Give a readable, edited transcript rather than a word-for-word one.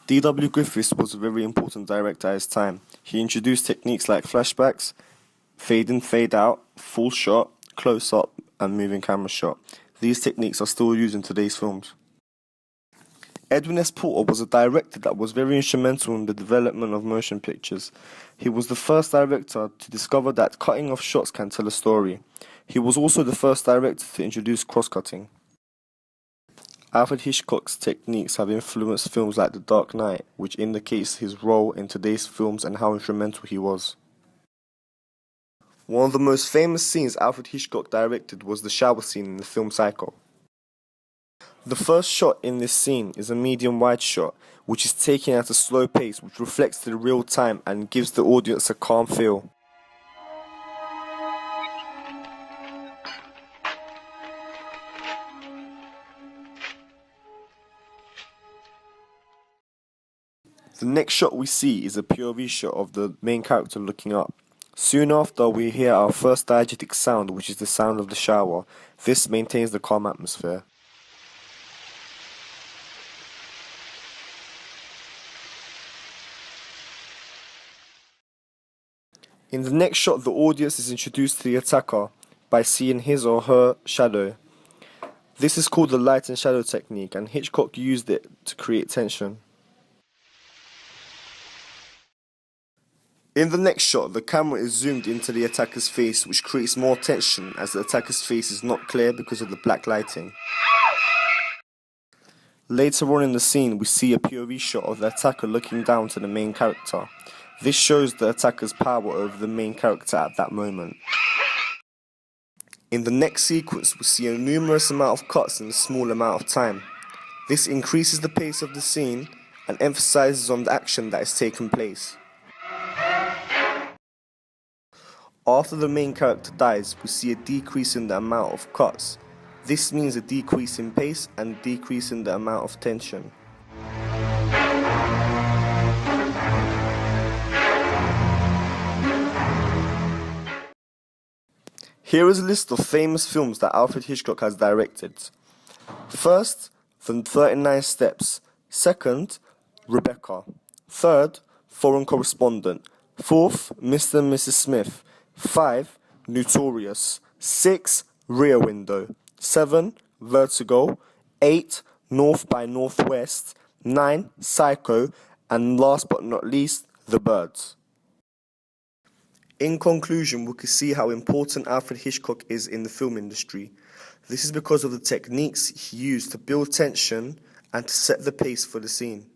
D.W. Griffiths was a very important director at his time. He introduced techniques like flashbacks, fade in, fade out, full shot, close up, and moving camera shot. These techniques are still used in today's films. Edwin S. Porter was a director that was very instrumental in the development of motion pictures. He was the first director to discover that cutting off shots can tell a story. He was also the first director to introduce cross-cutting. Alfred Hitchcock's techniques have influenced films like The Dark Knight, which indicates his role in today's films and how instrumental he was. One of the most famous scenes Alfred Hitchcock directed was the shower scene in the film Psycho. The first shot in this scene is a medium-wide shot, which is taken at a slow pace which reflects the real time and gives the audience a calm feel. The next shot we see is a POV shot of the main character looking up. Soon after, we hear our first diegetic sound, which is the sound of the shower. This maintains the calm atmosphere. In the next shot, the audience is introduced to the attacker by seeing his or her shadow. This is called the light and shadow technique, and Hitchcock used it to create tension. In the next shot, the camera is zoomed into the attacker's face, which creates more tension as the attacker's face is not clear because of the black lighting. Later on in the scene, we see a POV shot of the attacker looking down to the main character. This shows the attacker's power over the main character at that moment. In the next sequence, we see a numerous amount of cuts in a small amount of time. This increases the pace of the scene and emphasizes on the action that is taking place. After the main character dies, we see a decrease in the amount of cuts. This means a decrease in pace and decrease in the amount of tension. Here is a list of famous films that Alfred Hitchcock has directed. First, The 39 Steps. Second, Rebecca. Third, Foreign Correspondent. Fourth, Mr. and Mrs. Smith. 5. Notorious. 6. Rear Window. 7. Vertigo. 8. North by Northwest. 9. Psycho. And last but not least, The Birds. In conclusion, we can see how important Alfred Hitchcock is in the film industry. This is because of the techniques he used to build tension and to set the pace for the scene.